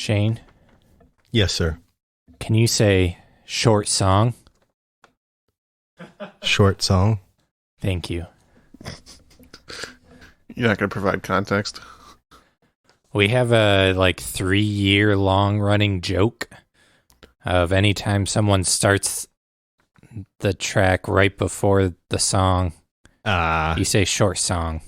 Shane, Yes, sir. can you say short song? Short song. Thank you. You're not going to provide context? We have a 3-year long running joke of anytime someone starts the track right before the song, you say short song.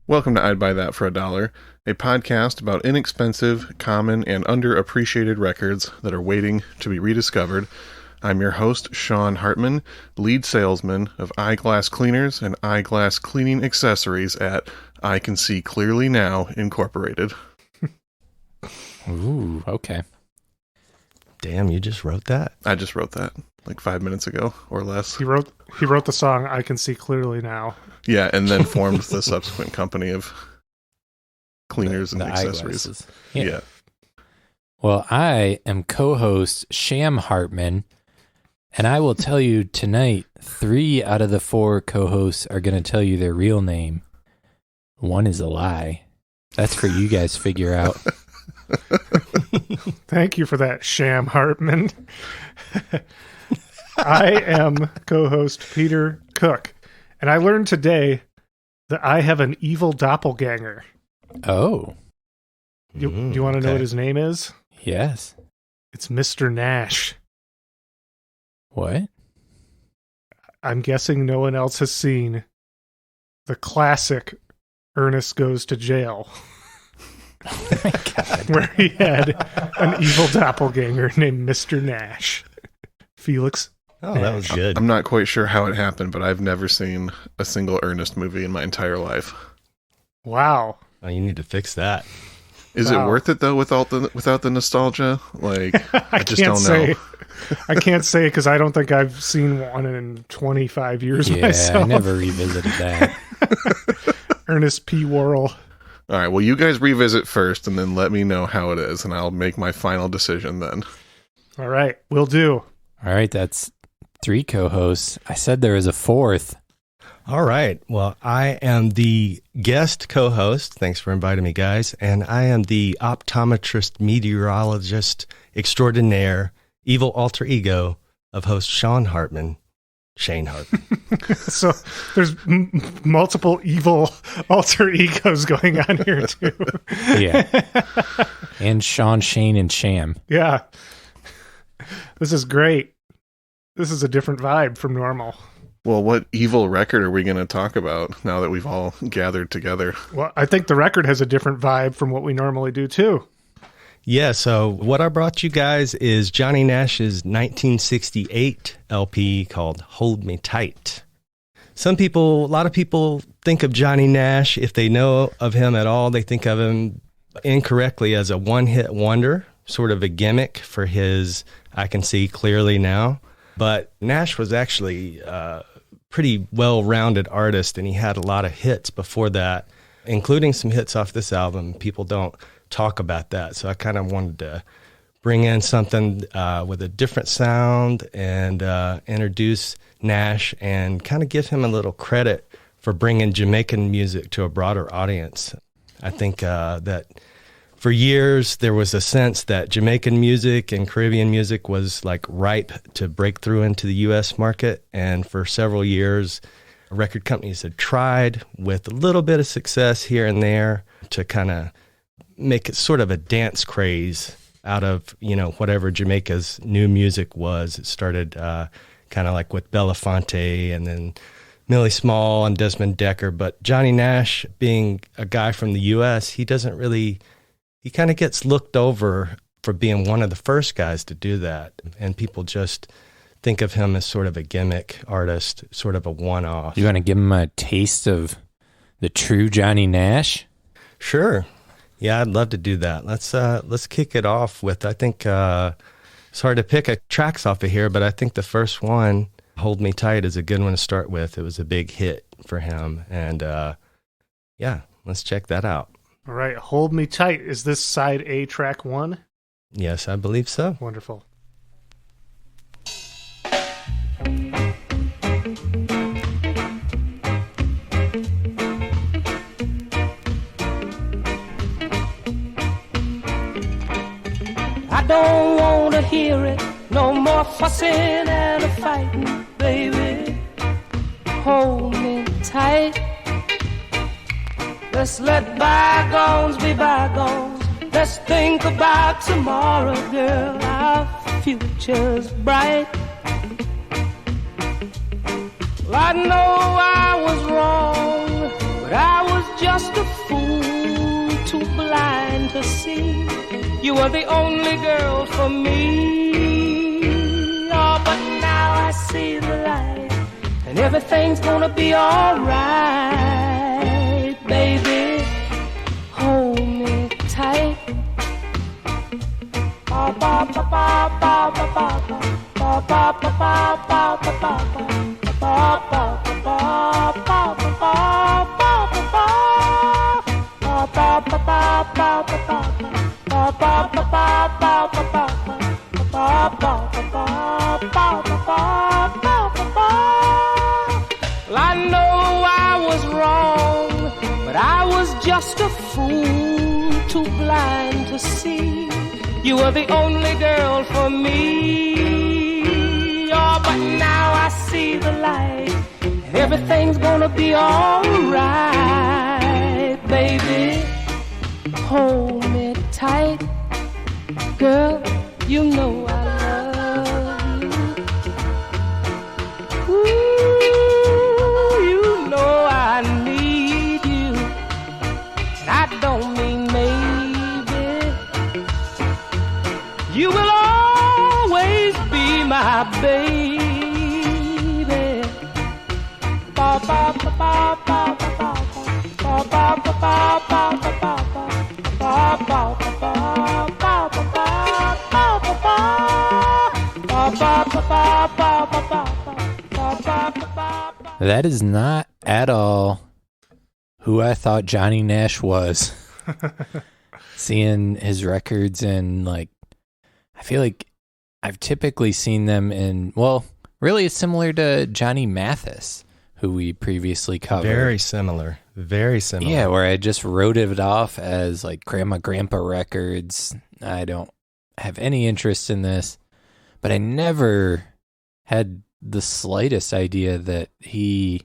Welcome to I'd Buy That for $1, a podcast about inexpensive, common, and underappreciated records that are waiting to be rediscovered. I'm your host, Sean Hartman, lead salesman of eyeglass cleaners and eyeglass cleaning accessories at I Can See Clearly Now, Incorporated. Ooh, okay. Damn, you just wrote that? I just wrote that 5 minutes ago or less. He wrote the song I Can See Clearly Now. Yeah, and then formed the subsequent company of cleaners and The accessories. eyeglasses. Yeah. Well, I am co-host Sham Hartman, and I will tell you tonight, 3 out of the 4 co-hosts are going to tell you their real name. One is a lie. That's for you guys to figure out. Thank you for that, Sham Hartman. I am co-host Peter Cook, and I learned today that I have an evil doppelganger. Oh, Do you want to know what his name is? yes. It's Mr. Nash. What? I'm guessing no one else has seen the classic Ernest Goes to Jail, Oh my God. where he had an evil doppelganger named Mr. Nash. Felix. Oh, that was good. I'm not quite sure how it happened, but I've never seen a single Ernest movie in my entire life. Wow. Oh, you need to fix that. Is Wow. it worth it though without the nostalgia? I just can't don't say. know. I can't say because I don't think I've seen one in 25 years Yeah, myself. I never revisited that. Ernest P. Worrell. All right, well, you guys revisit first, and then let me know how it is, and I'll make my final decision then. All right, will do. All right, that's 3 co-hosts. I said there was a 4th. All right. Well, I am the guest co-host. Thanks for inviting me, guys. And I am the optometrist meteorologist extraordinaire, evil alter ego of host Sean Hartman, Shane Hartman. So there's multiple evil alter egos going on here too. Yeah. And Sean, Shane, and Sham. Yeah. This is great. This is a different vibe from normal. Well, what evil record are we going to talk about now that we've all gathered together? Well, I think the record has a different vibe from what we normally do too. Yeah, so what I brought you guys is Johnny Nash's 1968 LP called Hold Me Tight. A lot of people think of Johnny Nash, if they know of him at all, they think of him incorrectly as a one-hit wonder, sort of a gimmick for his I Can See Clearly Now. But Nash was actually a pretty well-rounded artist, and he had a lot of hits before that, including some hits off this album. People don't talk about that, so I kind of wanted to bring in something with a different sound and introduce Nash and kind of give him a little credit for bringing Jamaican music to a broader audience. I think that for years, there was a sense that Jamaican music and Caribbean music was ripe to break through into the U.S. market. And for several years, record companies had tried with a little bit of success here and there to kind of make it sort of a dance craze out of, whatever Jamaica's new music was. It started kind of with Belafonte and then Millie Small and Desmond Decker. But Johnny Nash, being a guy from the U.S., he kind of gets looked over for being one of the first guys to do that. And people just think of him as sort of a gimmick artist, sort of a one-off. You want to give him a taste of the true Johnny Nash? Sure. Yeah, I'd love to do that. Let's kick it off with, I think, It's hard to pick tracks off of here, but I think the first one, Hold Me Tight, is a good one to start with. It was a big hit for him. And yeah, let's check that out. All right, Hold Me Tight. Is this side A, track 1? Yes, I believe so. Wonderful. I don't want to hear it. No more fussing and a fighting, baby. Hold me tight. Let's let bygones be bygones. Let's think about tomorrow, girl. Our future's bright. Well, I know I was wrong, but I was just a fool, too blind to see. You were the only girl for me. Oh, but now I see the light, and everything's gonna be alright, baby. Hold me tight. Ba ba ba ba ba ba ba ba ba ba ba ba ba ba Well, I know I was wrong, but I was just a fool, too blind to see. You were the only girl for me. Oh, but now I see the light, and everything's gonna be alright, baby. Hold me tight, girl, you know I love you. Ooh, you know I need you, and I don't mean maybe. You will always be my baby. Ba ba ba ba ba ba ba ba ba ba ba ba. That is not at all who I thought Johnny Nash was. Seeing his records, and like, I feel like I've typically seen them in, well, really it's similar to Johnny Mathis, who we previously covered. Very similar. Very similar. Yeah, where I just wrote it off as like grandpa records. I don't have any interest in this, but I never had the slightest idea that he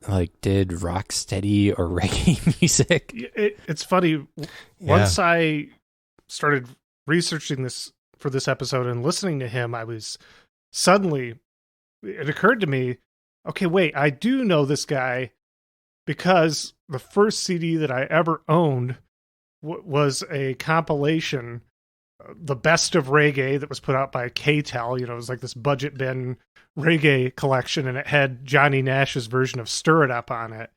like did rock steady or reggae music. It's funny. Once I started researching this for this episode and listening to him, I was suddenly, it occurred to me, okay, wait, I do know this guy, because the first CD that I ever owned was a compilation, The Best of Reggae, that was put out by K-Tel. You know, it was like this budget bin reggae collection, and it had Johnny Nash's version of Stir It Up on it.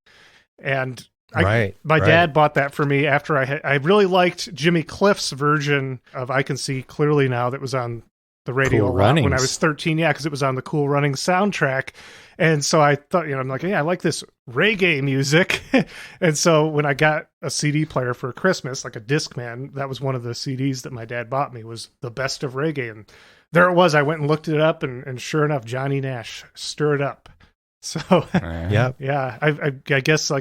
And my dad bought that for me after I really liked Jimmy Cliff's version of I Can See Clearly Now that was on the radio Cool a lot when I Runnings. was 13. Yeah, because it was on the Cool Runnings soundtrack. And so I thought, I'm like, hey, I like this reggae music. And so when I got a CD player for Christmas, like a Discman, that was one of the CDs that my dad bought me, was The Best of Reggae. And there it was. I went and looked it up, and sure enough, Johnny Nash, Stir It Up. So yeah, I guess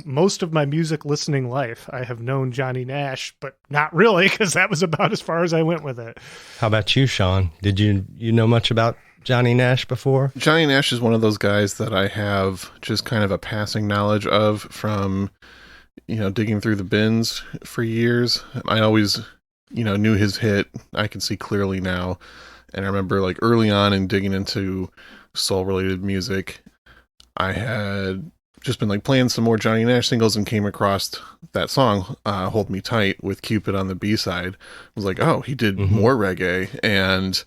most of my music listening life, I have known Johnny Nash, but not really, because that was about as far as I went with it. How about you, Sean? Did you know much about Johnny Nash before? Johnny Nash is one of those guys that I have just kind of a passing knowledge of from, digging through the bins for years. I always, knew his hit, I Can See Clearly Now. And I remember like early on in digging into soul related music, I had just been like playing some more Johnny Nash singles and came across that song, Hold Me Tight, with Cupid on the B-side. I was like, oh, he did more reggae. And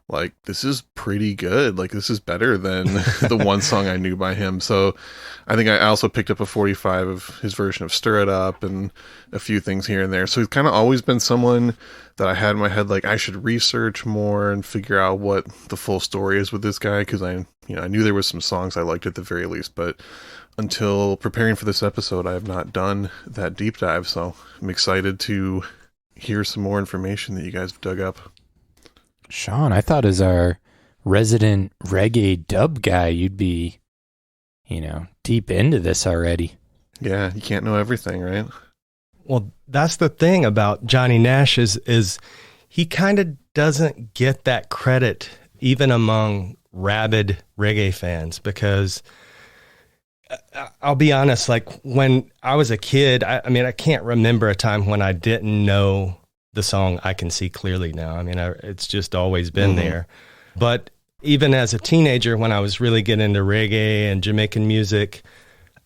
like, this is pretty good. Like, this is better than the one song I knew by him. So I think I also picked up a 45 of his version of Stir It Up and a few things here and there. So he's kind of always been someone that I had in my head, like, I should research more and figure out what the full story is with this guy. Cause I knew there was some songs I liked at the very least, but until preparing for this episode, I have not done that deep dive. So I'm excited to hear some more information that you guys have dug up. Sean, I thought as our resident reggae dub guy, you'd be, deep into this already. Yeah, you can't know everything, right? Well, that's the thing about Johnny Nash is he kind of doesn't get that credit even among rabid reggae fans, because I'll be honest, like when I was a kid, I can't remember a time when I didn't know the song I Can See Clearly Now. I mean, it's just always been there. But even as a teenager, when I was really getting into reggae and Jamaican music,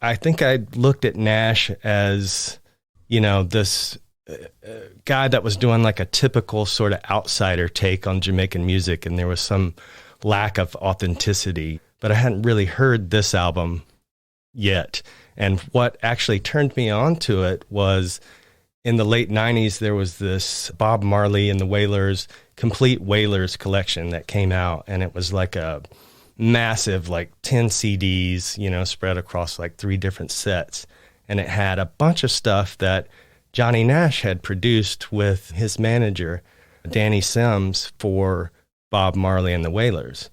I think I looked at Nash as, this guy that was doing like a typical sort of outsider take on Jamaican music. And there was some lack of authenticity, but I hadn't really heard this album yet. And what actually turned me on to it was in the late 90s, there was this Bob Marley and the Wailers, complete Wailers collection that came out. And it was like a massive, like 10 CDs, spread across like 3 different sets. And it had a bunch of stuff that Johnny Nash had produced with his manager, Danny Sims, for Bob Marley and the Wailers.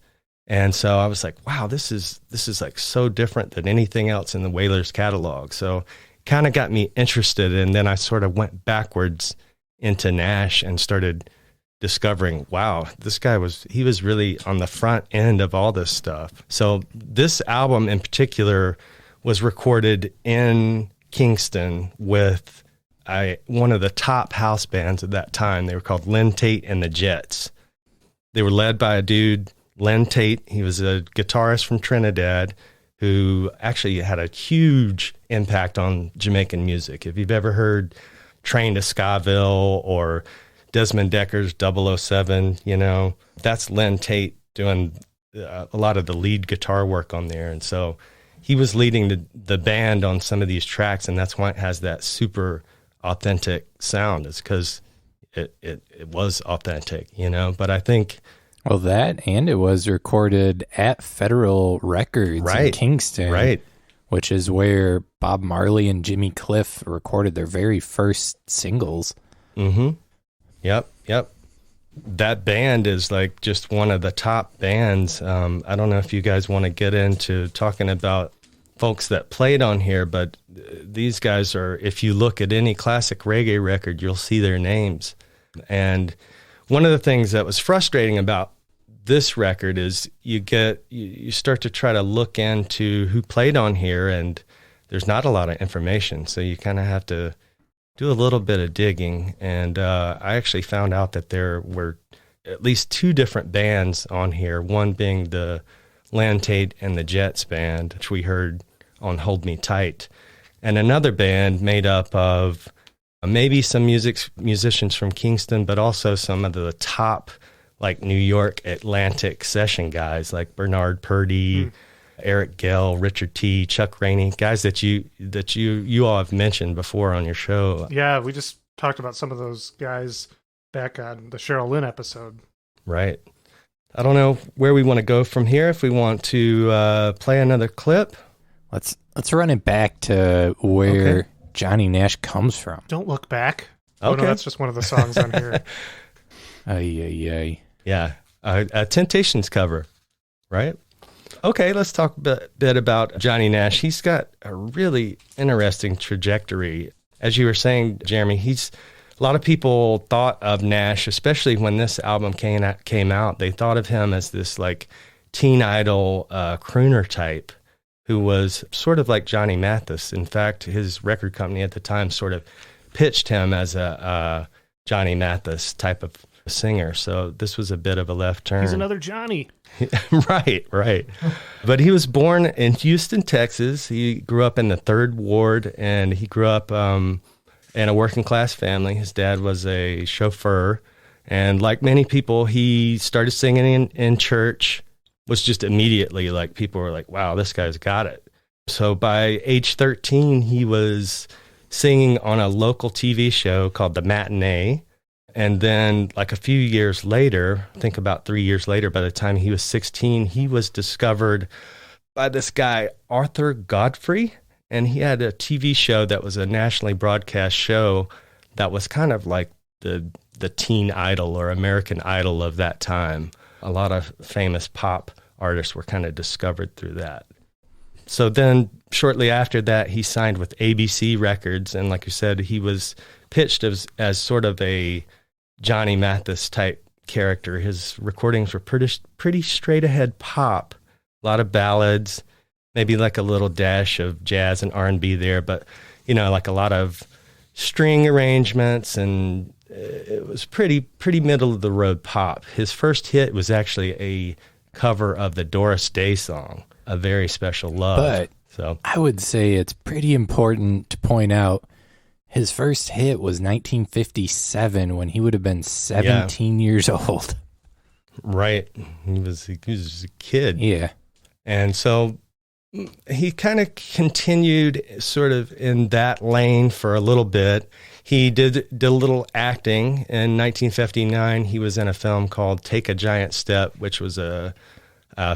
And so I was like, wow, this is like so different than anything else in the Wailers catalog. So kind of got me interested, and then I sort of went backwards into Nash and started discovering, wow, this guy was really on the front end of all this stuff. So this album in particular was recorded in Kingston with one of the top house bands at that time. They were called Len Tate and the Jets. They were led by a dude, Len Tate. He was a guitarist from Trinidad who actually had a huge impact on Jamaican music. If you've ever heard Train to Scaville or Desmond Decker's 007, that's Len Tate doing a lot of the lead guitar work on there. And so he was leading the band on some of these tracks, and that's why it has that super authentic sound. It's because it was authentic, But I think... Well, that, and it was recorded at Federal Records in Kingston, right? Which is where Bob Marley and Jimmy Cliff recorded their very first singles. Mm-hmm. Yep. That band is like just one of the top bands. I don't know if you guys want to get into talking about folks that played on here, but these guys are, if you look at any classic reggae record, you'll see their names. And one of the things that was frustrating about this record is you start to try to look into who played on here, and there's not a lot of information. So you kind of have to do a little bit of digging. And I actually found out that there were at least 2 different bands on here, one being the Len Tate and the Jets band, which we heard on Hold Me Tight, and another band made up of maybe some musicians from Kingston, but also some of the top, like New York Atlantic session guys, like Bernard Purdy, Eric Gell, Richard T, Chuck Rainey, guys that you all have mentioned before on your show. Yeah, we just talked about some of those guys back on the Cheryl Lynn episode. Right. I don't know where we want to go from here. If we want to play another clip, let's run it back to where Johnny Nash comes from. Don't Look Back. Okay. Oh, no, that's just one of the songs on here. Ay. Yeah. A Temptations cover, right? Okay, let's talk a bit about Johnny Nash. He's got a really interesting trajectory. As you were saying, Jeremy, a lot of people thought of Nash, especially when this album came out, they thought of him as this like teen idol crooner type who was sort of like Johnny Mathis. In fact, his record company at the time sort of pitched him as a Johnny Mathis type of singer. So this was a bit of a left turn. He's another Johnny. Right. But he was born in Houston, Texas. He grew up in the 3rd Ward, and he grew up in a working class family. His dad was a chauffeur, And like many people, he started singing in church, was just immediately like, people were like, wow, this guy's got it. So by age 13, he was singing on a local TV show called The Matinee. And then like a few years later, I think about 3 years later, by the time he was 16, he was discovered by this guy, Arthur Godfrey. And he had a TV show that was a nationally broadcast show that was kind of like the teen idol or American Idol of that time. A lot of famous pop artists were kind of discovered through that. So then shortly after that, he signed with ABC Records. And like you said, he was pitched as sort of a Johnny Mathis type character. His recordings were pretty straight ahead pop, a lot of ballads, maybe like a little dash of jazz and R&B there, but like a lot of string arrangements, and it was pretty middle of the road pop. His first hit was actually a cover of the Doris Day song, A Very Special Love. But so I would say it's pretty important to point out his first hit was 1957 when he would have been 17 years old. Right. He was a kid. Yeah. And so he kind of continued sort of in that lane for a little bit. He did a little acting. In 1959, he was in a film called Take a Giant Step, which was a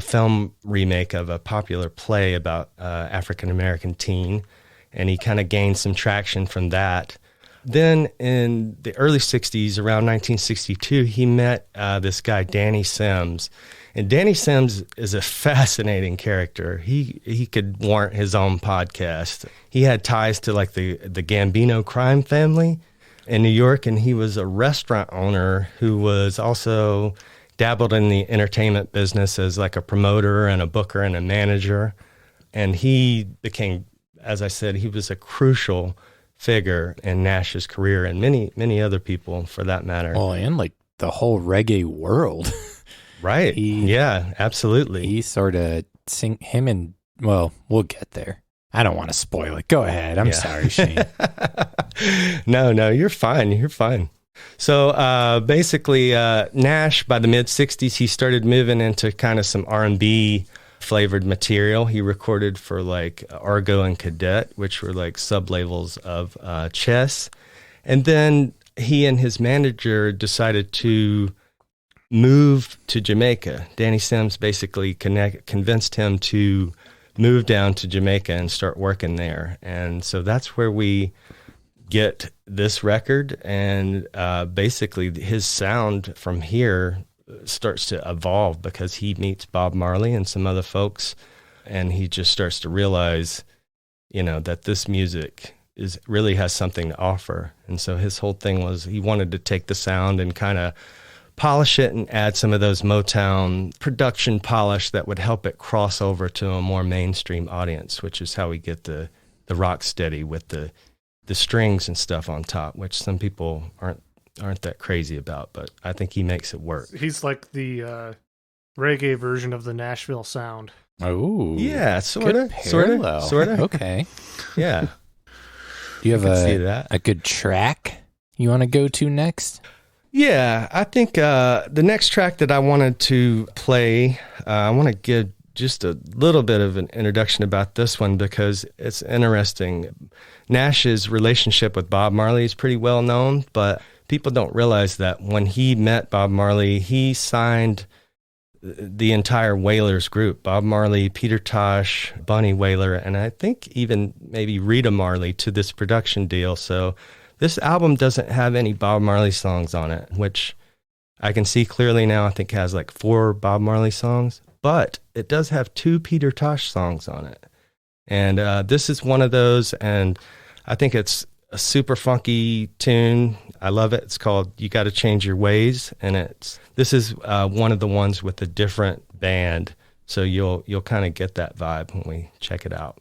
film remake of a popular play about African-American teen. And he kind of gained some traction from that. Then in the early 60s, around 1962, he met this guy, Danny Sims. And Danny Sims is a fascinating character. He could warrant his own podcast. He had ties to like the Gambino crime family in New York, and he was a restaurant owner who was also dabbled in the entertainment business as like a promoter and a booker and a manager. And he became, as I said, he was a crucial figure in Nash's career, and many other people for that matter. Well, and like the whole reggae world. Right. Yeah, absolutely. He sort of well, we'll get there. I don't want to spoil it. Go ahead. I'm sorry, Shane. No, you're fine. You're fine. So basically, Nash, by the mid-'60s, he started moving into kind of some R&B flavored material. He recorded for like Argo and Cadet, which were like sub-labels of Chess. And then he and his manager decided to move to Jamaica. Danny Sims basically convinced him to move down to Jamaica and start working there. And so that's where we get this record. And basically his sound from here starts to evolve because he meets Bob Marley and some other folks, and he just starts to realize, that this music really has something to offer. And so his whole thing was he wanted to take the sound and kind of polish it and add some of those Motown production polish that would help it cross over to a more mainstream audience, which is how we get the rock steady with the strings and stuff on top, which some people aren't that crazy about, but I think he makes it work. He's like the reggae version of the Nashville sound. Oh, yeah, sort of. Okay. Yeah. Do you have a good track you want to go to next? Yeah, I think the next track that I wanted to play, I want to give just a little bit of an introduction about this one because it's interesting. Nash's relationship with Bob Marley is pretty well known, but people don't realize that when he met Bob Marley, he signed the entire Wailers group, Bob Marley, Peter Tosh, Bunny Wailer, and I think even maybe Rita Marley to this production deal. So this album doesn't have any Bob Marley songs on it, which I can see clearly now. I think it has like 4 Bob Marley songs, but it does have 2 Peter Tosh songs on it. And this is one of those, and I think it's a super funky tune. I love it. It's called You Gotta Change Your Ways, and this is one of the ones with a different band, so you'll kind of get that vibe when we check it out.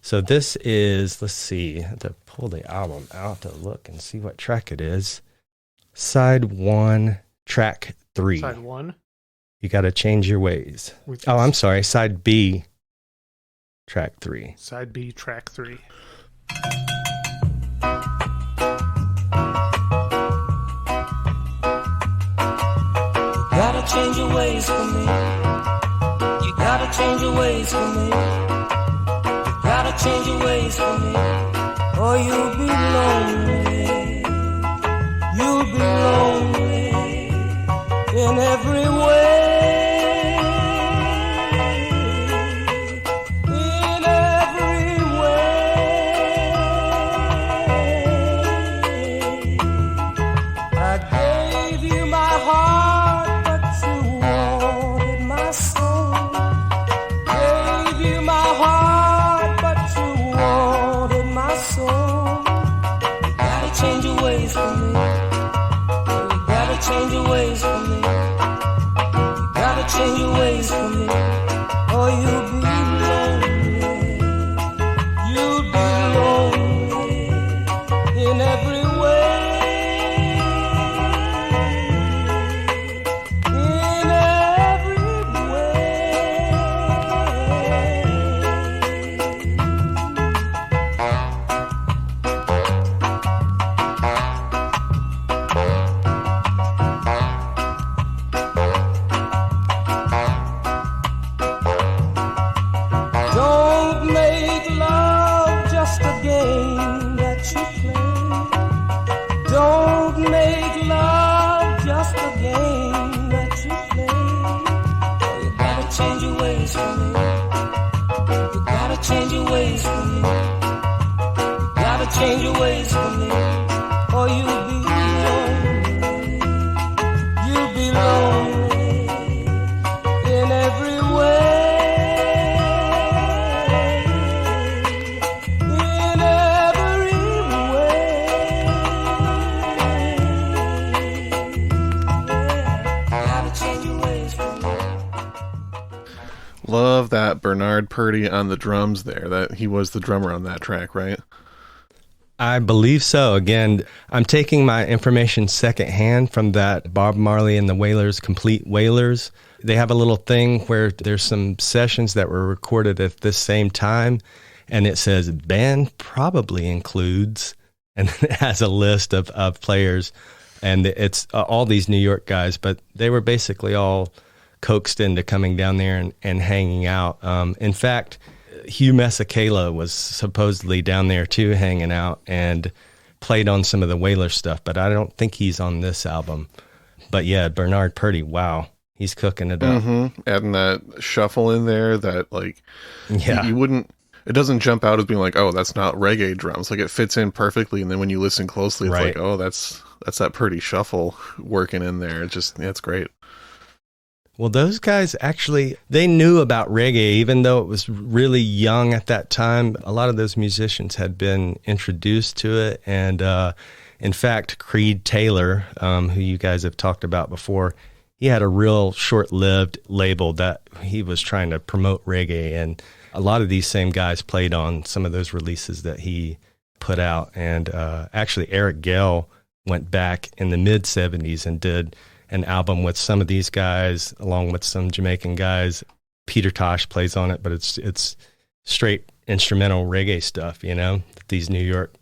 So this is, let's see, I have to pull the album out to look and see what track it is. Side 1, track 3. Side 1? You Gotta Change Your Ways. Oh, I'm sorry, side B, track 3. Side B, track 3. gotta change your ways for me. You gotta change your ways for me. You gotta change your ways for me, or you'll be lonely. You'll be lonely in every way. In every way. I gave you my heart, but you wanted my soul. Gave you my heart, but you wanted my soul. You gotta change your ways for me. You gotta change your ways for me. You gotta change your ways for me, or you'll be lonely. You'll be lonely in every way. In every way. Don't make love just a game that you play. Don't make love just a game that you play. Oh, you gotta change your ways for me. You gotta change your ways for me. You gotta change your ways for me, or you'll be lonely. You'll be lonely in every way. In every way. Gotta change your ways for me. Love that Bernard Purdie on the drums there. That he was the drummer on that track, right? I believe so. Again, I'm taking my information secondhand from that Bob Marley and the Wailers, Complete Wailers. They have a little thing where there's some sessions that were recorded at this same time, and it says band probably includes, and it has a list of players, and it's all these New York guys, but they were basically all coaxed into coming down there and hanging out. In fact, Hugh Masekela was supposedly down there too, hanging out, and played on some of the Wailer stuff, but I don't think he's on this album. But yeah, Bernard Purdie, wow, he's cooking it up. Mm-hmm. Adding that shuffle in there that, like, Yeah. you wouldn't, it doesn't jump out as being like, oh, that's not reggae drums. Like, it fits in perfectly, and then when you listen closely, it's Right. like, oh, that's that Purdie shuffle working in there. It's just, yeah, it's great. Well, those guys actually, they knew about reggae, even though it was really young at that time. A lot of those musicians had been introduced to it. And in fact, Creed Taylor, who you guys have talked about before, he had a real short-lived label that he was trying to promote reggae. And a lot of these same guys played on some of those releases that he put out. And actually, Eric Gale went back in the mid-'70s and did an album with some of these guys, along with some Jamaican guys. Peter Tosh plays on it, but it's straight instrumental reggae stuff, you know? These New York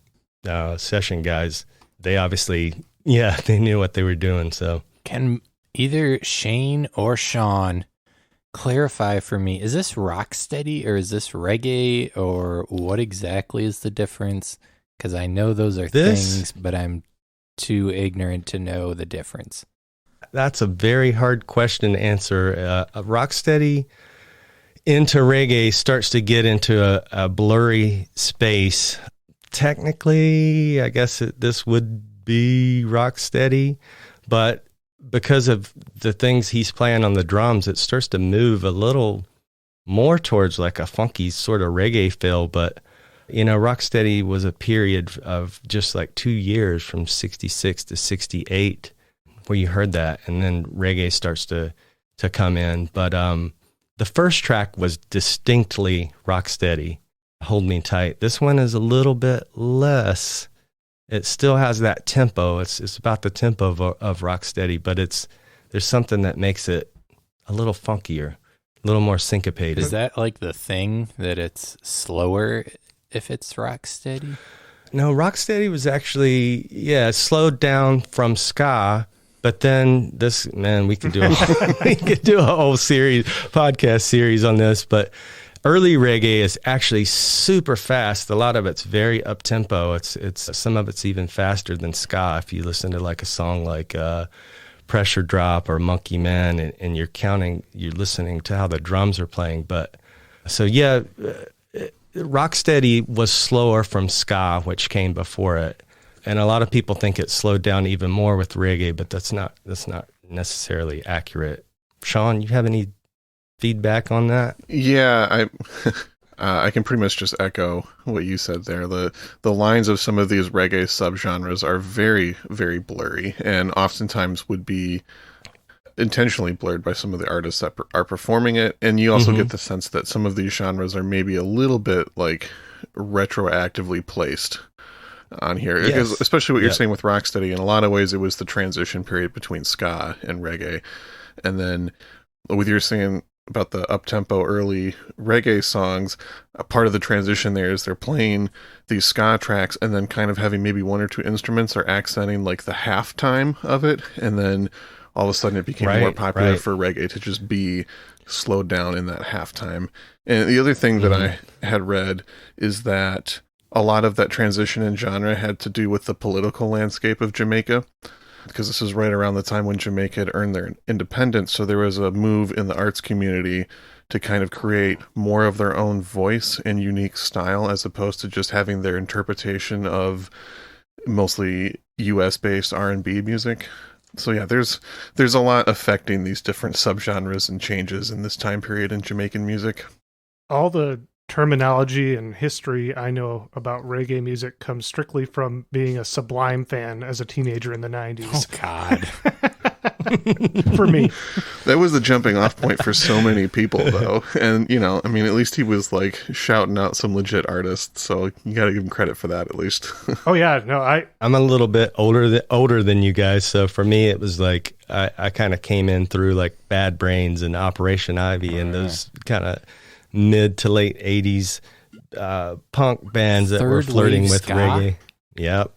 session guys, they obviously, yeah, they knew what they were doing, so. Can either Shane or Sean clarify for me, is this rocksteady or is this reggae, or what exactly is the difference? Because I know those are things, but I'm too ignorant to know the difference. That's a very hard question to answer. Rocksteady into reggae starts to get into a blurry space. Technically, I guess this would be rocksteady, but because of the things he's playing on the drums, it starts to move a little more towards like a funky sort of reggae feel. But, you know, rocksteady was a period of just like 2 years, from 66 to 68. Where you heard that, and then reggae starts to come in. But the first track was distinctly rocksteady, Hold Me Tight. This one is a little bit less. It still has that tempo. It's about the tempo of rocksteady, but there's something that makes it a little funkier, a little more syncopated. Is that like the thing, that it's slower if it's rocksteady? No, rocksteady was actually, slowed down from ska. But then we could do we could do a whole podcast series on this. But early reggae is actually super fast. A lot of it's very up tempo. It's some of it's even faster than ska. If you listen to like a song like Pressure Drop or Monkey Man, and you're listening to how the drums are playing. But so yeah, Rocksteady was slower from ska, which came before it. And a lot of people think it slowed down even more with reggae, but that's not necessarily accurate. Sean, you have any feedback on that? Yeah, I can pretty much just echo what you said there. The lines of some of these reggae subgenres are very, very blurry, and oftentimes would be intentionally blurred by some of the artists that are performing it. And you also get the sense that some of these genres are maybe a little bit like retroactively placed on here, because especially what you're saying with Rocksteady, in a lot of ways it was the transition period between ska and reggae. And then with your saying about the up-tempo early reggae songs, a part of the transition there is they're playing these ska tracks and then kind of having maybe one or two instruments are accenting like the halftime of it, and then all of a sudden it became more popular for reggae to just be slowed down in that halftime. And the other thing that I had read is that a lot of that transition in genre had to do with the political landscape of Jamaica, because this is right around the time when Jamaica had earned their independence. So there was a move in the arts community to kind of create more of their own voice and unique style, as opposed to just having their interpretation of mostly US-based R&B music. So yeah, there's a lot affecting these different subgenres and changes in this time period in Jamaican music. All the terminology and history I know about reggae music comes strictly from being a Sublime fan as a teenager in the 90s. Oh, God. For me. That was the jumping off point for so many people, though. And, at least he was, like, shouting out some legit artists, so you gotta give him credit for that, at least. Oh, yeah. No, I'm a little bit older than you guys, so for me, it was like, I kind of came in through, like, Bad Brains and Operation Ivy and those kind of mid to late 80s punk bands that were flirting with ska? Reggae. Yep.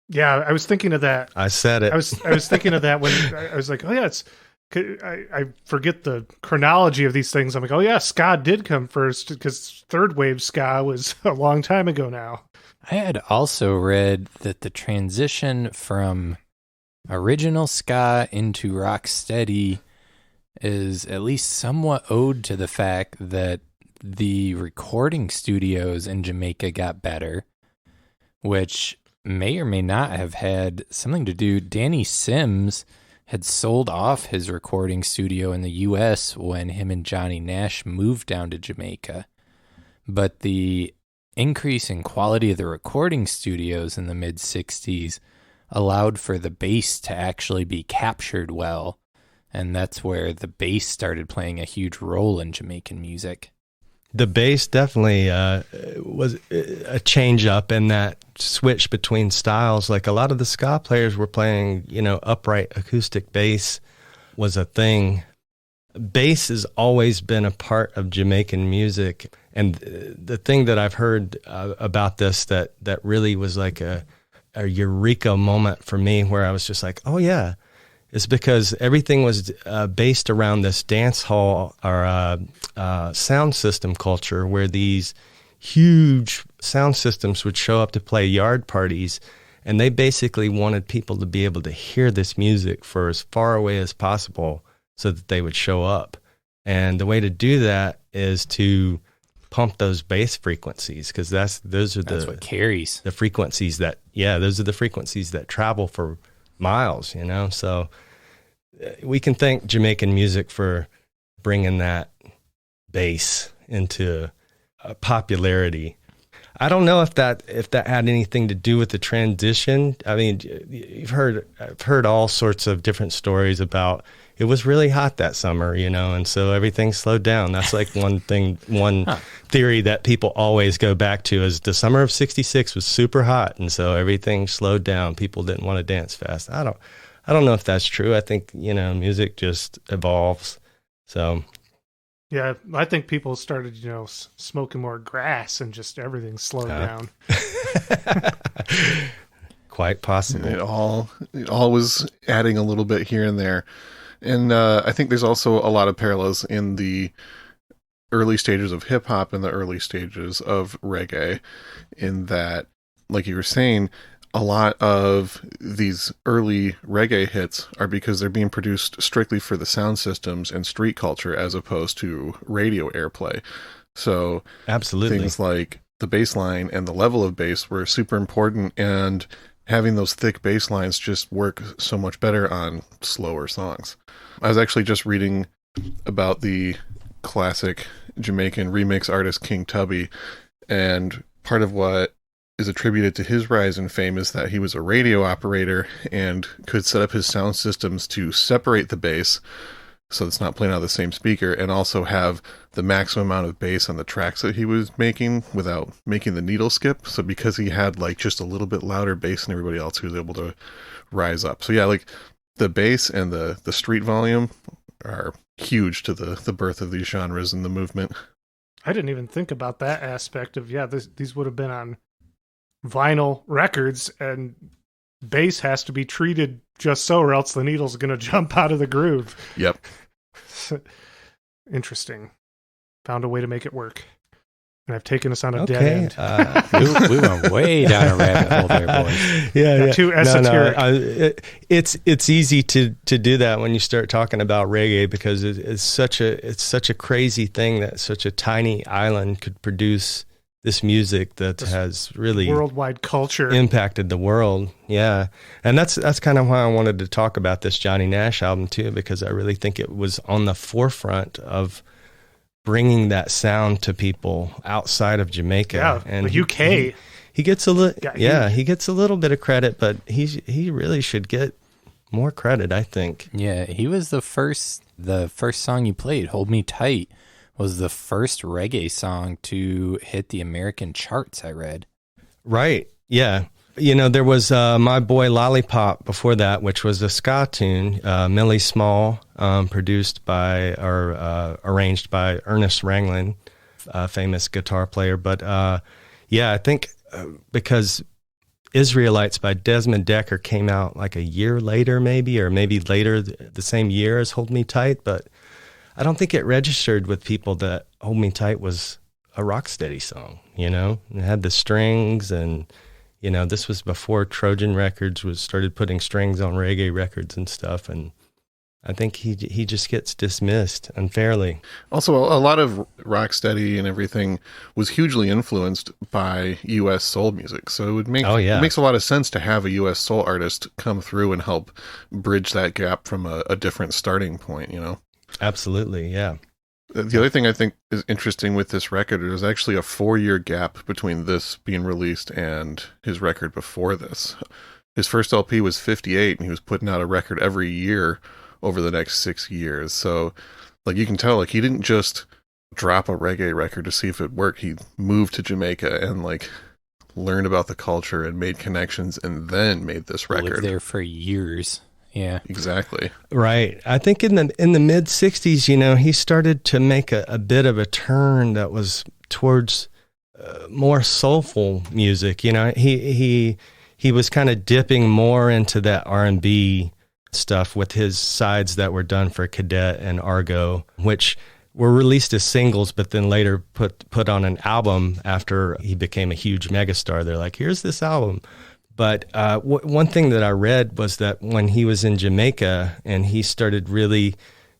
Yeah, I was thinking of that. I said it. I was thinking of that when I was like, oh yeah, I forget the chronology of these things. I'm like, oh yeah, ska did come first, because third wave ska was a long time ago now. I had also read that the transition from original ska into rocksteady is at least somewhat owed to the fact that the recording studios in Jamaica got better, which may or may not have had something to do. Danny Sims had sold off his recording studio in the U.S. when him and Johnny Nash moved down to Jamaica. But the increase in quality of the recording studios in the mid-60s allowed for the bass to actually be captured well. And that's where the bass started playing a huge role in Jamaican music. The bass definitely was a change up in that switch between styles. Like a lot of the ska players were playing, upright acoustic bass was a thing. Bass has always been a part of Jamaican music. And the thing that I've heard about this that really was like a eureka moment for me, where I was just like, oh yeah, is because everything was based around this dance hall or sound system culture, where these huge sound systems would show up to play yard parties, and they basically wanted people to be able to hear this music for as far away as possible so that they would show up. And the way to do that is to pump those bass frequencies, because that's what carries the frequencies those are the frequencies that travel for miles, so we can thank Jamaican music for bringing that bass into popularity. I don't know if that had anything to do with the transition. I mean, I've heard all sorts of different stories about it was really hot that summer, and so everything slowed down. That's like one theory that people always go back to, is the summer of '66 was super hot, and so everything slowed down. People didn't want to dance fast. I don't know if that's true. I think, music just evolves. So yeah, I think people started, smoking more grass and just everything slowed down. quite possible. It all was adding a little bit here and there. And I think there's also a lot of parallels in the early stages of hip hop and the early stages of reggae, in that, like you were saying, a lot of these early reggae hits are because they're being produced strictly for the sound systems and street culture as opposed to radio airplay. So absolutely, things like the bass line and the level of bass were super important, and having those thick bass lines just work so much better on slower songs. I was actually just reading about the classic Jamaican remix artist King Tubby, and part of what is attributed to his rise in fame is that he was a radio operator and could set up his sound systems to separate the bass so it's not playing out of the same speaker, and also have the maximum amount of bass on the tracks that he was making without making the needle skip. So because he had like just a little bit louder bass than everybody else, he was able to rise up. So yeah, like the bass and the street volume are huge to the birth of these genres and the movement. I didn't even think about that aspect of, these would have been on vinyl records, and bass has to be treated just so, or else the needle's going to jump out of the groove. Yep. Interesting. Found a way to make it work. And I've taken us on a dead end. We went way down a rabbit hole there, boys. Yeah. Too esoteric. It's easy to do that when you start talking about reggae, because it's such a crazy thing that such a tiny island could produce this music that has really worldwide culture impacted the world. Yeah. And that's kind of why I wanted to talk about this Johnny Nash album too, because I really think it was on the forefront of bringing that sound to people outside of Jamaica. Yeah, and the UK. He gets a little, he gets a little bit of credit, but he really should get more credit, I think. Yeah, he was the first song you played, "Hold Me Tight," was the first reggae song to hit the American charts, I read. Right. Yeah. You know, there was My Boy Lollipop before that, which was a ska tune, Millie Small, produced by or arranged by Ernest Ranglin, famous guitar player. But I think because Israelites by Desmond Decker came out like a year later, maybe later the same year as Hold Me Tight. But I don't think it registered with people that Hold Me Tight was a rocksteady song, you know? It had the strings, and, you know, this was before Trojan Records started putting strings on reggae records and stuff, and I think he just gets dismissed unfairly. Also, a lot of rocksteady and everything was hugely influenced by U.S. soul music, so it would make it makes a lot of sense to have a U.S. soul artist come through and help bridge that gap from a different starting point, you know? Absolutely, yeah. The other thing I think is interesting with this record, there's actually a 4-year gap between this being released and his record before this. His first LP was 58, and he was putting out a record every year over the next 6 years. So, like, you can tell, like, he didn't just drop a reggae record to see if it worked. He moved to Jamaica and, like, learned about the culture and made connections, and then made this record. Lived there for years. Yeah, exactly. Right. I think in the mid 60s, you know, he started to make a bit of a turn that was towards more soulful music. You know, he was kind of dipping more into that R&B stuff with his sides that were done for Cadet and Argo, which were released as singles, but then later put on an album after he became a huge megastar. They're like, here's this album. But one thing that I read was that when he was in Jamaica and he started really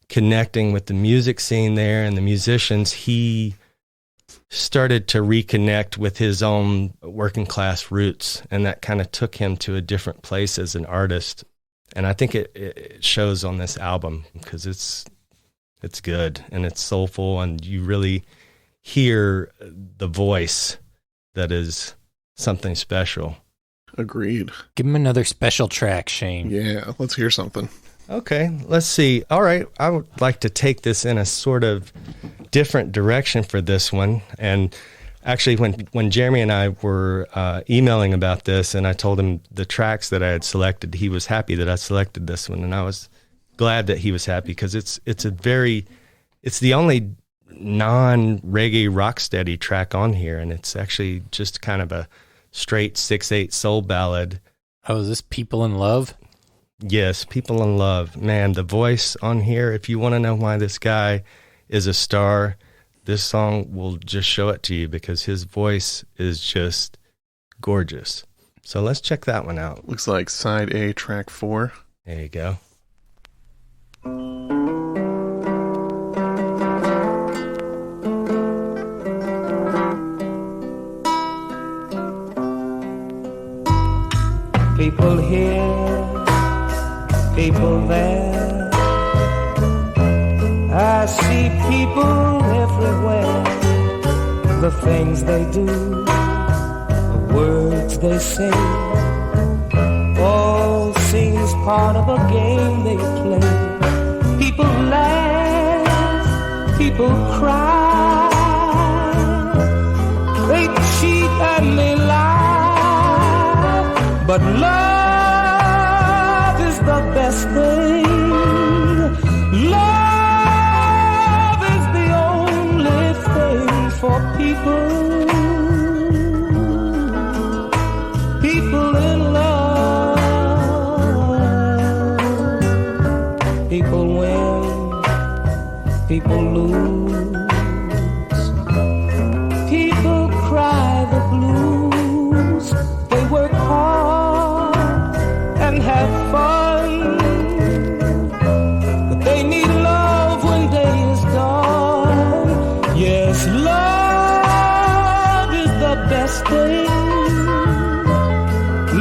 connecting with the music scene there and the musicians, he started to reconnect with his own working class roots, and that kind of took him to a different place as an artist. And I think it shows on this album, because it's good and it's soulful, and you really hear the voice that is something special. Agreed. Give him another special track, Shane. Yeah, let's hear something. Okay, let's see. All right, I would like to take this in a sort of different direction for this one. And actually, when Jeremy and I were emailing about this, and I told him the tracks that I had selected, he was happy that I selected this one, and I was glad that he was happy, because it's the only non-reggae rocksteady track on here, and it's actually just kind of a straight 6/8 soul ballad Oh, is this People in Love? Yes, People in Love. Man, the voice on here, if you want to know why this guy is a star, this song will just show it to you because his voice is just gorgeous. So let's check that one out. Looks like side A, track 4. There you go. People here, people there. I see people everywhere. The things they do, the words they say, all seems part of a game they play. People laugh, people cry, they cheat and they lie, but love is the best thing. Love is the only thing for people. People in love. People win, people lose. People cry the blues. They work hard and have fun, but they need love when day is done. Yes, love is the best thing.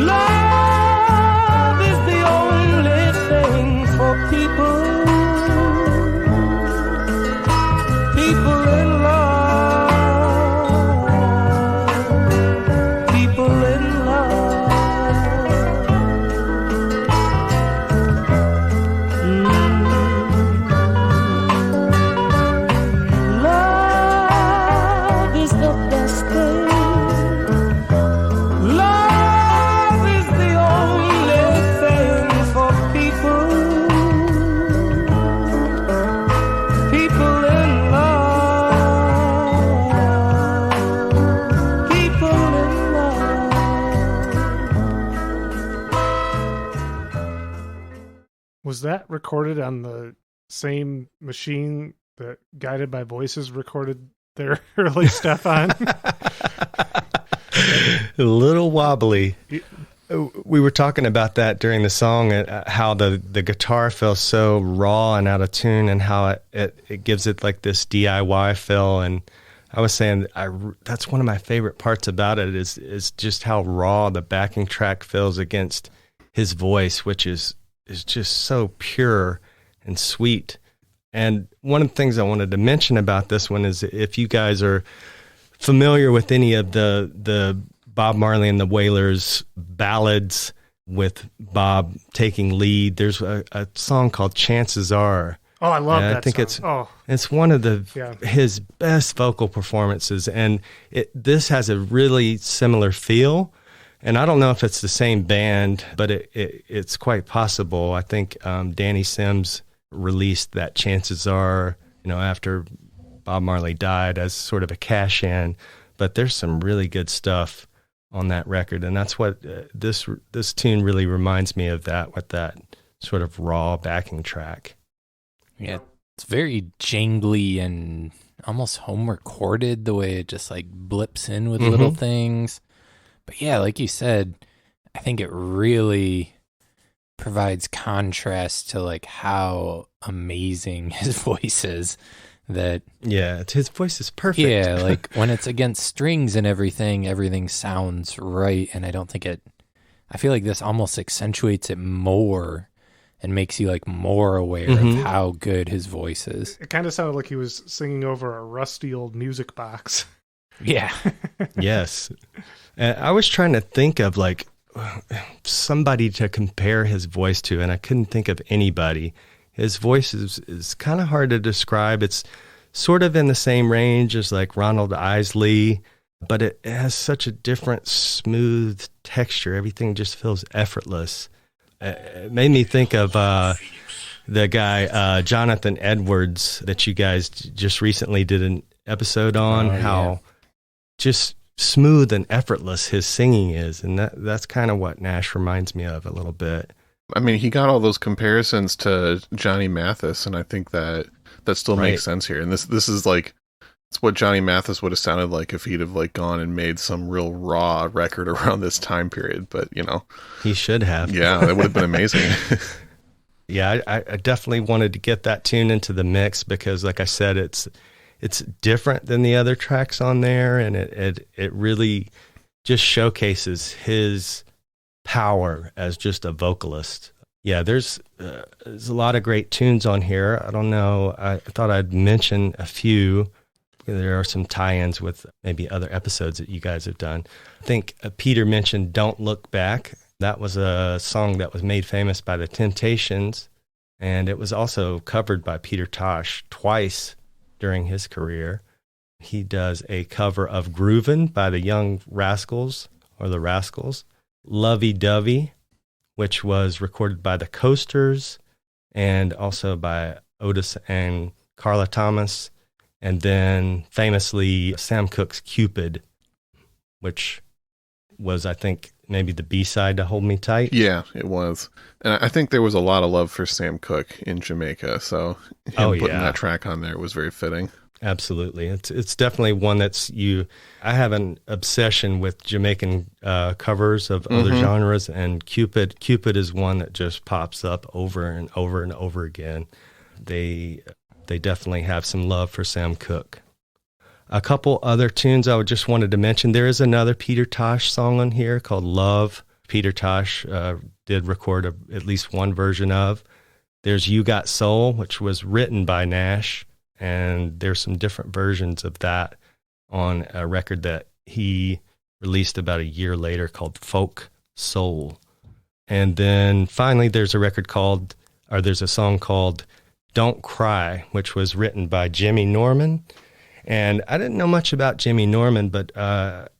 Love is the only thing for people. People in love. People in love. Love is the best thing. Love is the only thing for people. People in love. People in love. Was that recorded on the same machine that Guided by Voices recorded their early stuff on? A little wobbly. We were talking about that during the song, how the guitar feels so raw and out of tune, and how it gives it like this DIY feel. And I was saying that's one of my favorite parts about it is just how raw the backing track feels against his voice, which is just so pure and sweet. And one of the things I wanted to mention about this one is if you guys are familiar with any of the Bob Marley and the Wailers ballads with Bob taking lead, there's a song called Chances Are. Oh, I love And that I think song. it's one of Yeah. his best vocal performances, and this has a really similar feel. And I don't know if it's the same band, but it's quite possible. I think Danny Sims released that Chances Are, after Bob Marley died as sort of a cash in. But there's some really good stuff on that record, and that's what this tune really reminds me of, that with that sort of raw backing track. Yeah, it's very jangly and almost home recorded, the way it just like blips in with little things. But yeah, like you said, I think it really provides contrast to like how amazing his voice is. That his voice is perfect. Yeah, like when it's against strings and everything sounds right. And I feel like this almost accentuates it more and makes you like more aware of how good his voice is. It kind of sounded like he was singing over a rusty old music box. Yeah. Yes. I was trying to think of like somebody to compare his voice to, and I couldn't think of anybody. His voice is kind of hard to describe. It's sort of in the same range as like Ronald Isley, but it has such a different smooth texture. Everything just feels effortless. It made me think of the guy, Jonathan Edwards, that you guys just recently did an episode on, just smooth and effortless his singing is. And that's kind of what Nash reminds me of a little bit. I mean, he got all those comparisons to Johnny Mathis, and I think that still makes sense here. And this is like, it's what Johnny Mathis would have sounded like if he'd have like gone and made some real raw record around this time period. But, you know. He should have. Yeah, that would have been amazing. Yeah, I definitely wanted to get that tune into the mix because, like I said, it's different than the other tracks on there, and it really just showcases his power as just a vocalist. Yeah, there's a lot of great tunes on here. I don't know. I thought I'd mention a few. There are some tie-ins with maybe other episodes that you guys have done. I think Peter mentioned "Don't Look Back." That was a song that was made famous by the Temptations, and it was also covered by Peter Tosh twice during his career. He does a cover of "Groovin'" by the Young Rascals, or the Rascals. "Lovey Dovey," which was recorded by the Coasters and also by Otis and Carla Thomas. And then famously Sam Cooke's "Cupid," which was, I think, maybe the B-side to "Hold Me Tight." Yeah, it was. And I think there was a lot of love for Sam Cooke in Jamaica, so him putting that track on there was very fitting. Absolutely. It's definitely one I have an obsession with Jamaican covers of other genres, and Cupid is one that just pops up over and over and over again. They definitely have some love for Sam Cooke. A couple other tunes I just wanted to mention. There is another Peter Tosh song on here called "Love." Peter Tosh did record at least one version of. There's "You Got Soul," which was written by Nash, and there's some different versions of that on a record that he released about a year later called "Folk Soul." And then finally there's a song called "Don't Cry," which was written by Jimmy Norman. And I didn't know much about Jimmy Norman, but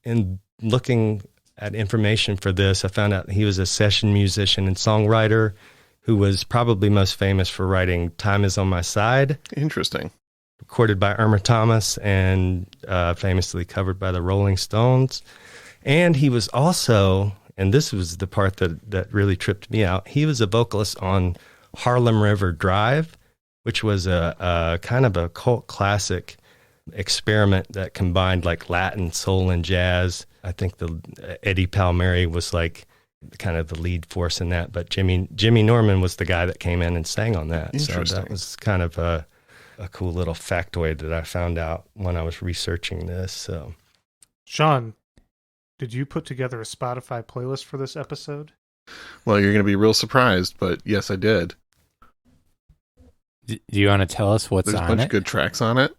in looking at information for this, I found out he was a session musician and songwriter who was probably most famous for writing "Time Is on My Side." Interesting. Recorded by Irma Thomas and famously covered by the Rolling Stones. And he was also, and this was the part that really tripped me out, he was a vocalist on "Harlem River Drive," which was a kind of a cult classic experiment that combined like Latin, soul, and jazz. I think Eddie Palmieri was like kind of the lead force in that, but Jimmy Norman was the guy that came in and sang on that. So that was kind of a cool little factoid that I found out when I was researching this. So, Sean, did you put together a Spotify playlist for this episode? Well, you're going to be real surprised, but yes, I did. Do you want to tell us what's There's on it? There's a bunch of good tracks on it.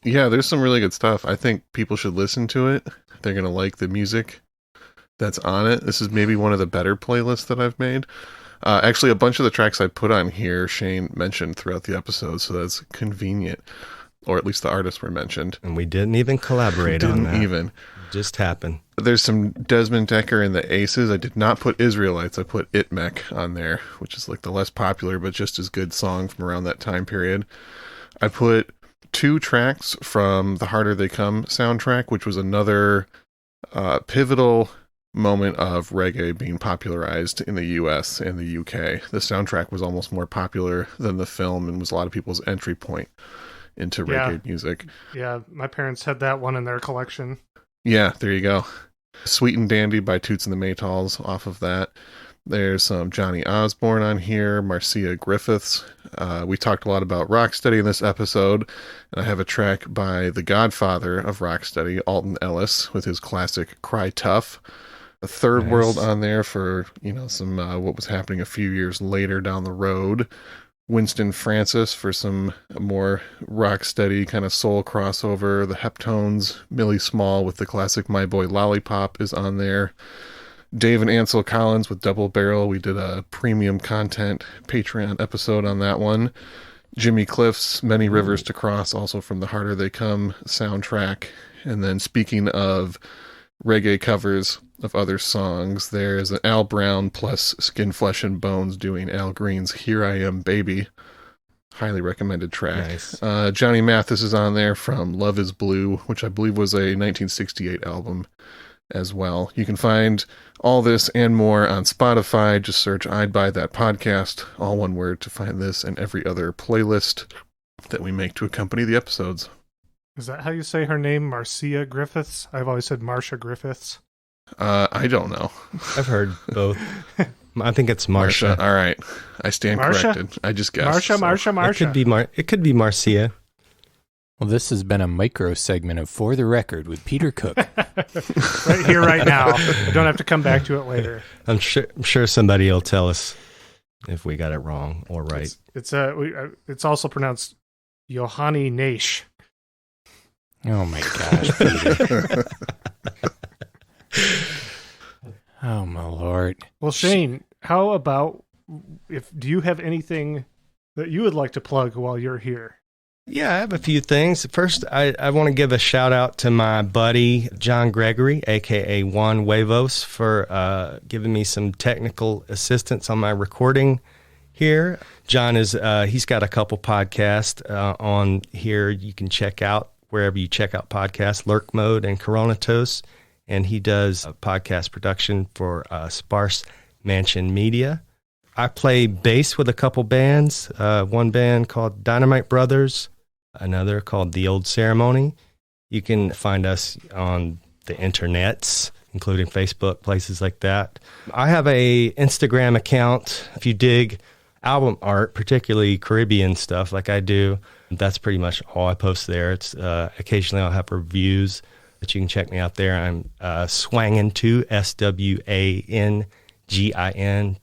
Yeah, there's some really good stuff. I think people should listen to it. They're going to like the music that's on it. This is maybe one of the better playlists that I've made. Actually, a bunch of the tracks I put on here, Shane mentioned throughout the episode, so that's convenient. Or at least the artists were mentioned. And we didn't even collaborate on that. It just happened. There's some Desmond Decker and the Aces. I did not put Israelites. I put Itmek on there, which is like the less popular but just as good song from around that time period. I put 2 tracks from the Harder They Come soundtrack, which was another pivotal moment of reggae being popularized in the US and the UK. The soundtrack was almost more popular than the film and was a lot of people's entry point into reggae music. Yeah, my parents had that one in their collection. Yeah, there you go. Sweet and Dandy by Toots and the Maytals off of that. There's some Johnny Osborne on here, Marcia Griffiths. We talked a lot about Rocksteady in this episode, and I have a track by the godfather of Rocksteady, Alton Ellis, with his classic Cry Tough. A Third World on there for, some what was happening a few years later down the road. Winston Francis for some more Rocksteady kind of soul crossover. The Heptones, Millie Small with the classic My Boy Lollipop is on there. Dave and Ansel Collins with Double Barrel. We did a premium content Patreon episode on that one. Jimmy Cliff's Many Rivers to Cross, also from the Harder They Come soundtrack. And then speaking of reggae covers of other songs, there's an Al Brown plus Skin, Flesh, and Bones doing Al Green's Here I Am Baby. Highly recommended track. Nice. Johnny Mathis is on there from Love is Blue, which I believe was a 1968 album as well. You can find all this and more on Spotify. Just search I'd Buy That Podcast, all one word, to find this and every other playlist that we make to accompany the episodes. Is that how you say her name, Marcia Griffiths? I've always said Marcia Griffiths. I don't know. I've heard both. I think it's Marsha. All right. I stand Marsha? corrected. I just guessed. Marsha. It could be Marcia. Well, this has been a micro segment of For the Record with Peter Cook. Right here, right now. I don't have to come back to it later. I'm sure somebody will tell us if we got it wrong or right. It's also pronounced Johanni Nash. Oh my gosh, Peter. Oh my Lord. Well, Shane, how about do you have anything that you would like to plug while you're here? Yeah, I have a few things. First, I want to give a shout out to my buddy, John Gregory, a.k.a. Juan Huevos, for giving me some technical assistance on my recording here. John he's got a couple podcasts on here you can check out wherever you check out podcasts, Lurk Mode and Coronatos. And he does a podcast production for Sparse Mansion Media. I play bass with a couple bands, one band called Dynamite Brothers, another called The Old Ceremony. You can find us on the internets, including Facebook, places like that. I have a Instagram account. If you dig album art, particularly Caribbean stuff like I do, that's pretty much all I post there. It's occasionally I'll have reviews, but you can check me out there. I'm Swangin2, SWANGIN,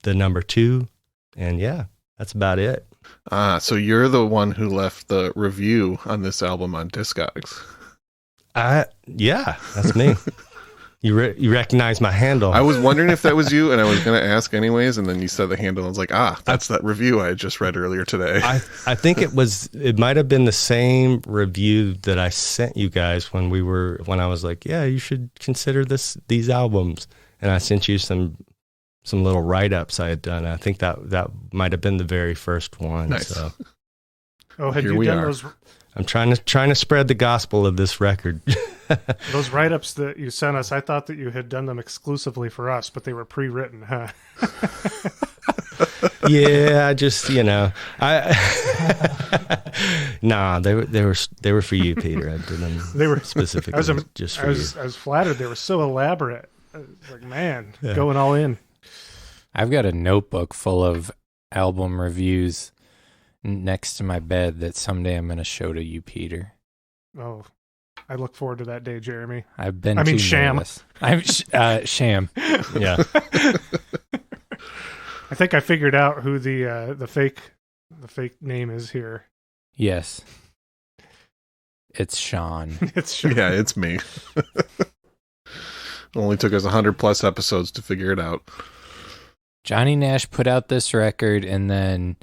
the number 2. And yeah, that's about it. So you're the one who left the review on this album on Discogs. Yeah, that's me. You recognize my handle. I was wondering if that was you, and I was going to ask anyways, and then you said the handle. I was like, that's that review I had just read earlier today. I think it might have been the same review that I sent you guys when I was like, yeah, you should consider these albums. And I sent you some little write-ups I had done. I think that might have been the very first one. Nice. So. Oh, had Here you we done are. those? I'm trying to spread the gospel of this record. Those write-ups that you sent us, I thought that you had done them exclusively for us, but they were pre-written, huh? Yeah, I just nah, they were for you, Peter. I did them They were specifically just for you. I was flattered. They were so elaborate. I was like, man, going all in. I've got a notebook full of album reviews next to my bed that someday I'm going to show to you, Peter. Oh, I look forward to that day, Jeremy. Sham. I'm Sham. Yeah. I think I figured out who the fake name is here. Yes. It's Sean. It's sure. Yeah, it's me. Only took us 100+ episodes to figure it out. Johnny Nash put out this record and then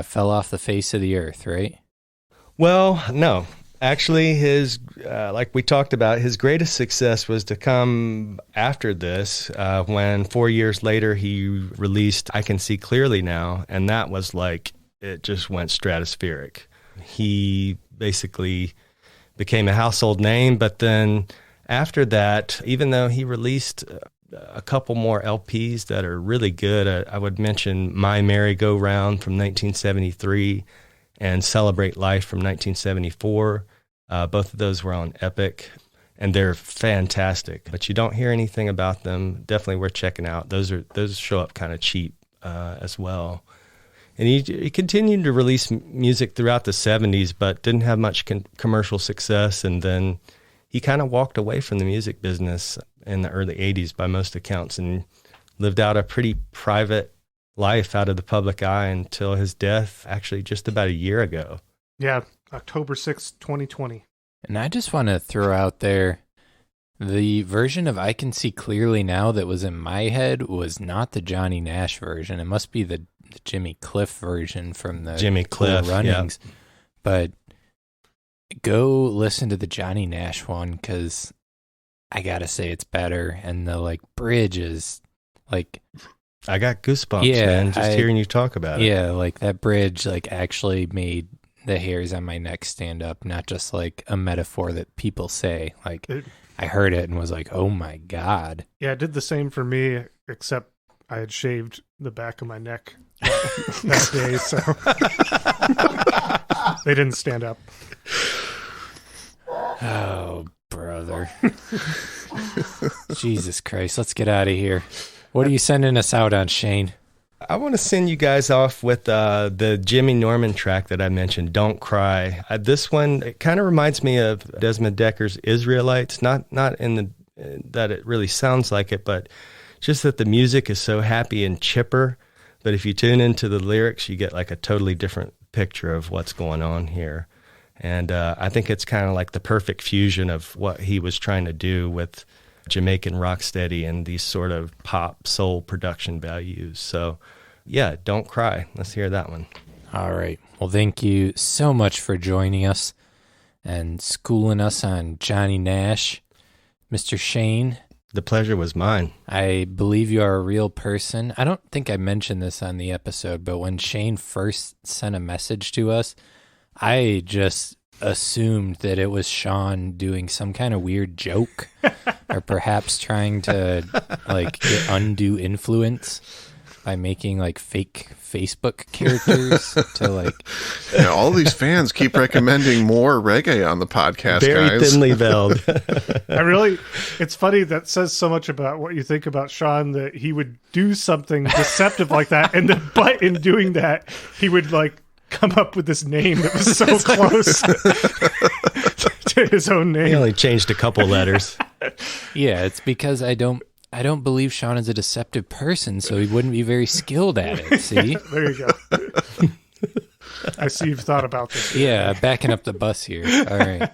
fell off the face of the earth, right? Well, no. Actually, his like we talked about, his greatest success was to come after this when 4 years later he released I Can See Clearly Now, and that was like, it just went stratospheric. He basically became a household name, but then after that, even though he released a couple more LPs that are really good, I would mention My Merry-Go-Round from 1973 and Celebrate Life from 1974. Both of those were on Epic, and they're fantastic, but you don't hear anything about them. Definitely worth checking out. Those show up kind of cheap as well. And he continued to release music throughout the 70s, but didn't have much commercial success, and then he kind of walked away from the music business in the early 80s by most accounts and lived out a pretty private life out of the public eye until his death actually just about a year ago. Yeah, October 6th, 2020. And I just want to throw out there, the version of I Can See Clearly Now that was in my head was not the Johnny Nash version. It must be the Jimmy Cliff version from the Jimmy Cliff Cool Runnings. Yeah. But go listen to the Johnny Nash one, because I gotta say it's better, and the bridge is I got goosebumps, Yeah, man, just hearing you talk about it. Yeah, like that bridge like actually made the hairs on my neck stand up, not just like a metaphor that people say. Like I heard it and was like, "Oh my god." Yeah, it did the same for me, except I had shaved the back of my neck that day, so they didn't stand up. Oh, brother. Jesus Christ, let's get out of here. What are you sending us out on, Shane? I want to send you guys off with the Jimmy Norman track that I mentioned, Don't Cry. This one, it kind of reminds me of Desmond Decker's Israelites, not in the that it really sounds like it, but just that the music is so happy and chipper. But if you tune into the lyrics, you get like a totally different picture of what's going on here. And I think it's kind of like the perfect fusion of what he was trying to do with Jamaican rocksteady and these sort of pop soul production values. So yeah, Don't Cry. Let's hear that one. All right. Well, thank you so much for joining us and schooling us on Johnny Nash. Mr. Shane. The pleasure was mine. I believe you are a real person. I don't think I mentioned this on the episode, but when Shane first sent a message to us, I just assumed that it was Sean doing some kind of weird joke or perhaps trying to like get undue influence by making like fake Facebook characters to like all these fans keep recommending more reggae on the podcast. Very guys. thinly veiled. It's funny that says so much about what you think about Sean, that he would do something deceptive like that, but in doing that he would like come up with this name that was so close to his own name. He only changed a couple letters. Yeah, it's because I don't believe Sean is a deceptive person, so he wouldn't be very skilled at it. See? There you go. I see you've thought about this. Yeah, backing up the bus here. All right.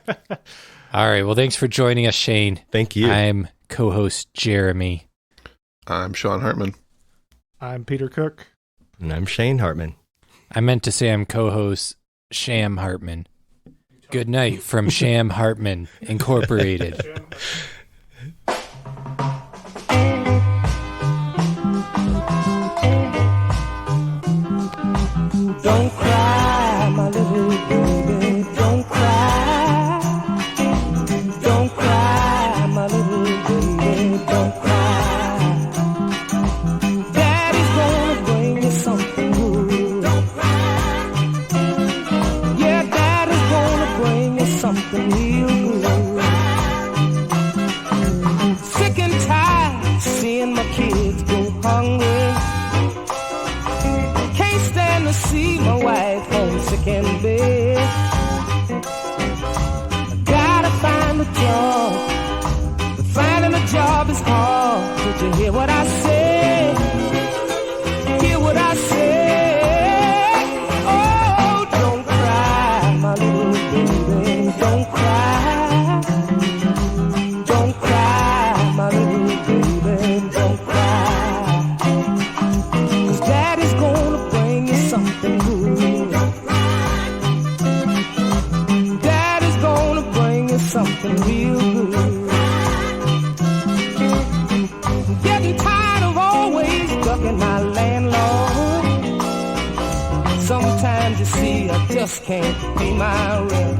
All right. Well, thanks for joining us, Shane. Thank you. I'm co-host Jeremy. I'm Sean Hartman. I'm Peter Cook. And I'm Shane Hartman. I meant to say I'm co-host Sham Hartman. Good night from Sham Hartman Incorporated. Don't cry, my little baby, don't cry. Don't cry, my little baby, don't cry. Daddy's gonna bring you something good. Don't cry. Yeah, Daddy's gonna bring you something real good. Sick and tired, seeing my kids go hungry. To see my wife homesick in bed. I gotta find a job, but finding a job is hard. Did you hear what I said? Hear what I said? Oh, don't cry, my little baby, don't cry. Don't cry, my little baby, don't cry. 'Cause Daddy's gonna something good. Daddy's gonna bring you something real good. I'm getting tired of always ducking my landlord. Sometimes you see I just can't pay my rent.